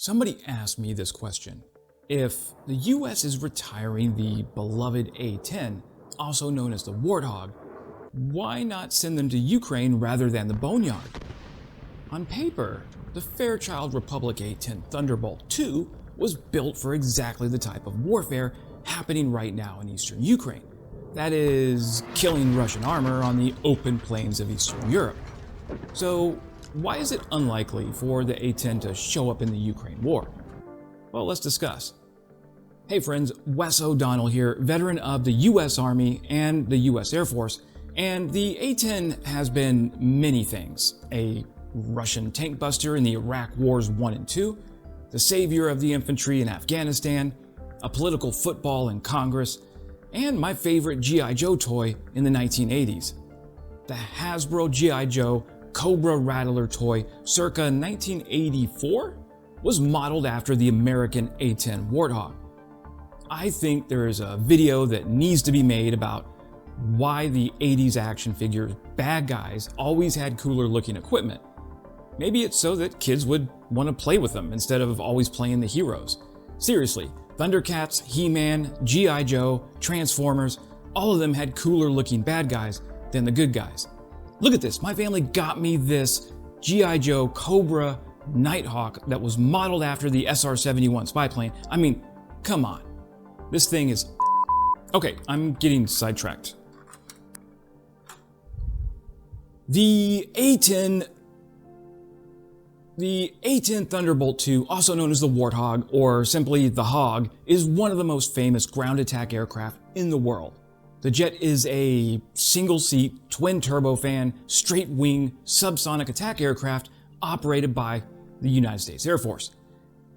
Somebody asked me this question. If the US is retiring the beloved A-10, also known as the Warthog, why not send them to Ukraine rather than the Boneyard? On paper, the Fairchild Republic A-10 Thunderbolt II was built for exactly the type of warfare happening right now in eastern Ukraine. That is, killing Russian armor on the open plains of Eastern Europe. So why is it unlikely for the A-10 to show up in the Ukraine war? Well, let's discuss. Hey friends, Wes O'Donnell here, veteran of the US Army and the US Air Force, and the A-10 has been many things. A Russian tank buster in the Iraq Wars 1 and 2, the savior of the infantry in Afghanistan, a political football in Congress, and my favorite G.I. Joe toy in the 1980s. The Hasbro G.I. Joe Cobra Rattler toy circa 1984 was modeled after the American A-10 Warthog. I think there is a video that needs to be made about why the 80s action figures bad guys always had cooler looking equipment. Maybe it's so that kids would want to play with them instead of always playing the heroes. Seriously, Thundercats, He-Man, G.I. Joe, Transformers, all of them had cooler looking bad guys than the good guys. Look at this, my family got me this G.I. Joe Cobra Nighthawk that was modeled after the SR-71 spy plane. I mean, come on. This thing is... Okay, I'm getting sidetracked. The A-10 Thunderbolt II, also known as the Warthog, or simply the Hog, is one of the most famous ground attack aircraft in the world. The jet is a single-seat, twin-turbofan, straight-wing, subsonic attack aircraft operated by the United States Air Force.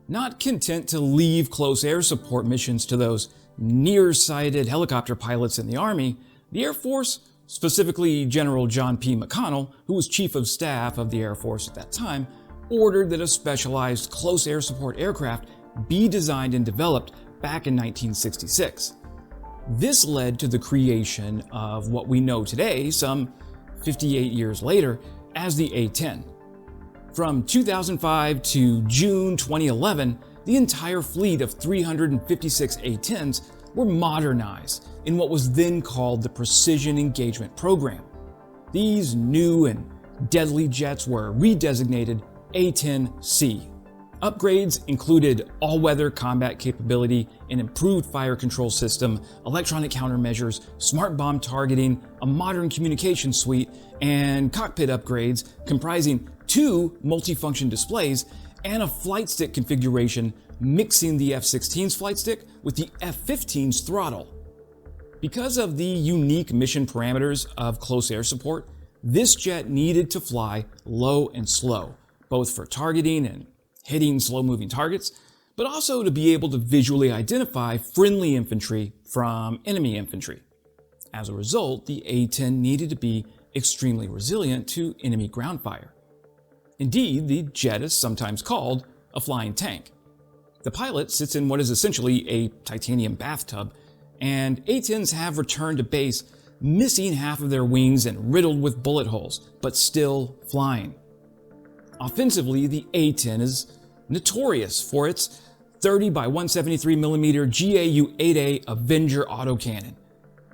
Not content to leave close air support missions to those nearsighted helicopter pilots in the Army, the Air Force, specifically General John P. McConnell, who was Chief of Staff of the Air Force at that time, ordered that a specialized close air support aircraft be designed and developed back in 1966. This led to the creation of what we know today, some 58 years later, as the A-10. From 2005 to June 2011, the entire fleet of 356 A-10s were modernized in what was then called the Precision Engagement Program. These new and deadly jets were redesignated A-10C. Upgrades included all-weather combat capability, an improved fire control system, electronic countermeasures, smart bomb targeting, a modern communication suite, and cockpit upgrades comprising 2 multifunction displays and a flight stick configuration mixing the F-16's flight stick with the F-15's throttle. Because of the unique mission parameters of close air support, this jet needed to fly low and slow, both for targeting and hitting slow-moving targets, but also to be able to visually identify friendly infantry from enemy infantry. As a result, the A-10 needed to be extremely resilient to enemy ground fire. Indeed, the jet is sometimes called a flying tank. The pilot sits in what is essentially a titanium bathtub, and A-10s have returned to base missing half of their wings and riddled with bullet holes, but still flying. Offensively, the A-10 is notorious for its 30 by 173mm GAU-8 Avenger autocannon.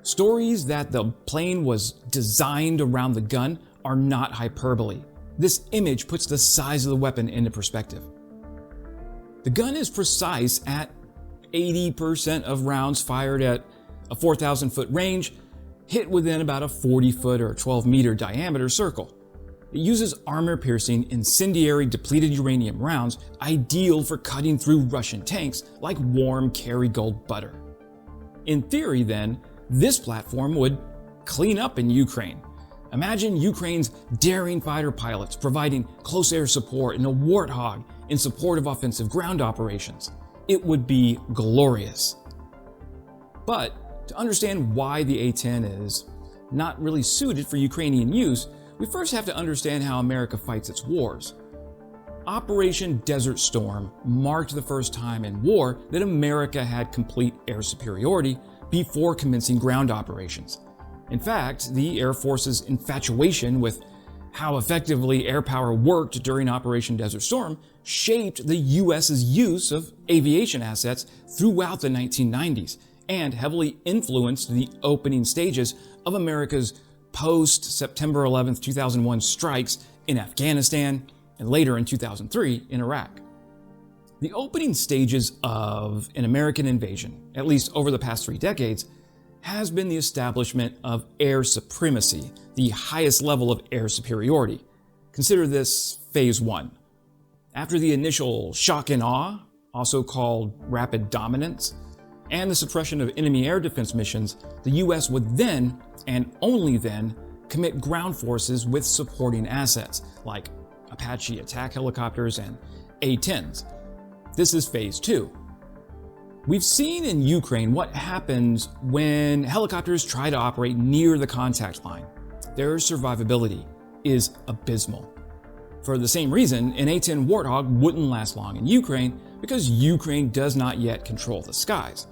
Stories that the plane was designed around the gun are not hyperbole. This image puts the size of the weapon into perspective. The gun is precise at 80% of rounds fired at a 4,000-foot range, hit within about a 40-foot or 12-meter diameter circle. It uses armor-piercing, incendiary depleted uranium rounds, ideal for cutting through Russian tanks like warm Kerrygold butter. In theory, then, this platform would clean up in Ukraine. Imagine Ukraine's daring fighter pilots providing close air support in a Warthog in support of offensive ground operations. It would be glorious. But to understand why the A-10 is not really suited for Ukrainian use, we first have to understand how America fights its wars. Operation Desert Storm marked the first time in war that America had complete air superiority before commencing ground operations. In fact, the Air Force's infatuation with how effectively air power worked during Operation Desert Storm shaped the US's use of aviation assets throughout the 1990s and heavily influenced the opening stages of America's post-September 11, 2001 strikes in Afghanistan and later in 2003 in Iraq. The opening stages of an American invasion, at least over the past 3 decades, has been the establishment of air supremacy, the highest level of air superiority. Consider this Phase 1. After the initial shock and awe, also called rapid dominance, and the suppression of enemy air defense missions, the US would then, and only then, commit ground forces with supporting assets, like Apache attack helicopters and A-10s. This is Phase 2. We've seen in Ukraine what happens when helicopters try to operate near the contact line. Their survivability is abysmal. For the same reason, an A-10 Warthog wouldn't last long in Ukraine because Ukraine does not yet control the skies.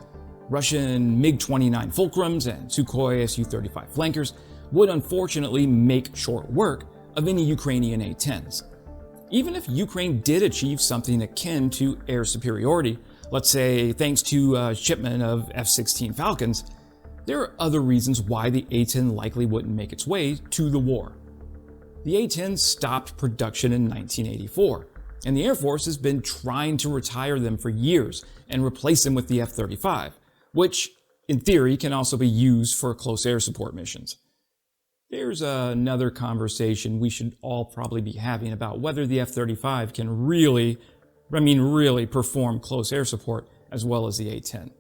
Russian MiG-29 Fulcrums and Sukhoi Su-35 flankers would unfortunately make short work of any Ukrainian A-10s. Even if Ukraine did achieve something akin to air superiority, let's say thanks to a shipment of F-16 Falcons, there are other reasons why the A-10 likely wouldn't make its way to the war. The A-10 stopped production in 1984, and the Air Force has been trying to retire them for years and replace them with the F-35, which, in theory, can also be used for close air support missions. There's another conversation we should all probably be having about whether the F-35 can really perform close air support as well as the A-10.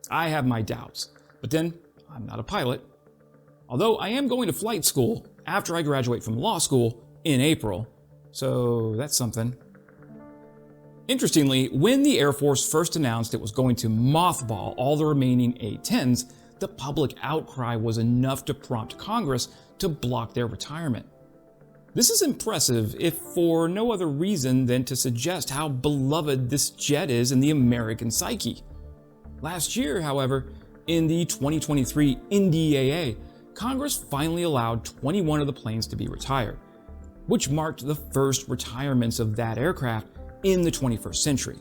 I have my doubts, but then I'm not a pilot. Although I am going to flight school after I graduate from law school in April, so that's something. Interestingly, when the Air Force first announced it was going to mothball all the remaining A-10s, the public outcry was enough to prompt Congress to block their retirement. This is impressive, if for no other reason than to suggest how beloved this jet is in the American psyche. Last year, however, in the 2023 NDAA, Congress finally allowed 21 of the planes to be retired, which marked the first retirements of that aircraft in the 21st century.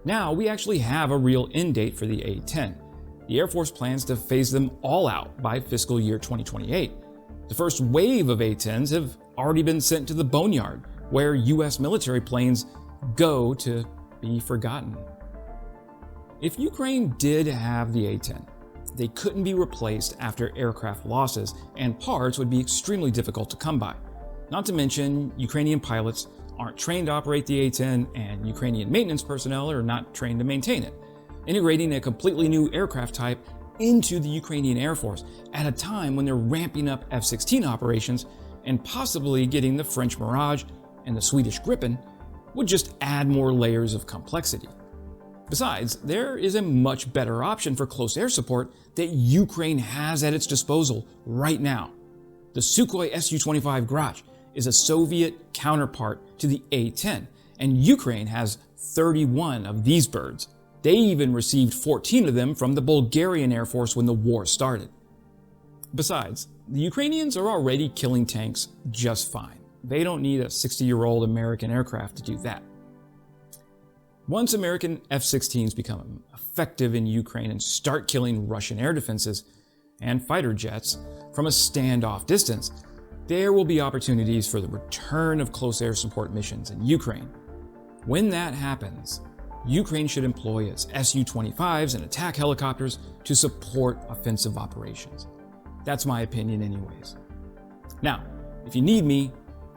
Now we actually have a real end date for the A-10. The Air Force plans to phase them all out by fiscal year 2028. The first wave of A-10s have already been sent to the boneyard, where US military planes go to be forgotten. If Ukraine did have the A-10, they couldn't be replaced after aircraft losses, and parts would be extremely difficult to come by. Not to mention, Ukrainian pilots aren't trained to operate the A-10, and Ukrainian maintenance personnel are not trained to maintain it, integrating a completely new aircraft type into the Ukrainian Air Force at a time when they're ramping up F-16 operations and possibly getting the French Mirage and the Swedish Gripen would just add more layers of complexity. Besides, there is a much better option for close air support that Ukraine has at its disposal right now. The Sukhoi Su-25 Grach is a Soviet counterpart to the A-10, and Ukraine has 31 of these birds. They even received 14 of them from the Bulgarian Air Force when the war started. Besides, the Ukrainians are already killing tanks just fine. They don't need a 60-year-old American aircraft to do that. Once American F-16s become effective in Ukraine and start killing Russian air defenses and fighter jets from a standoff distance, there will be opportunities for the return of close air support missions in Ukraine. When that happens, Ukraine should employ its Su-25s and attack helicopters to support offensive operations. That's my opinion anyways. Now, if you need me,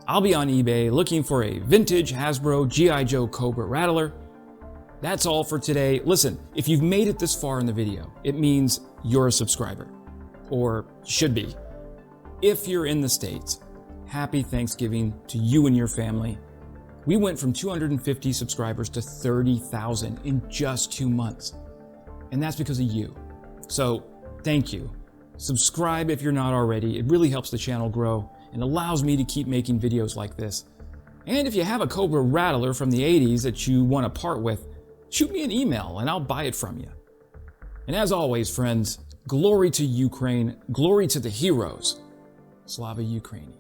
I'll be on eBay looking for a vintage Hasbro G.I. Joe Cobra Rattler. That's all for today. Listen, if you've made it this far in the video, it means you're a subscriber. Or should be. If you're in the States, happy Thanksgiving to you and your family. We went from 250 subscribers to 30,000 in just 2 months. And that's because of you. So, thank you. Subscribe if you're not already. It really helps the channel grow and allows me to keep making videos like this. And if you have a Cobra Rattler from the 80s that you want to part with, shoot me an email and I'll buy it from you. And as always, friends, glory to Ukraine, glory to the heroes. Slava Ukraini.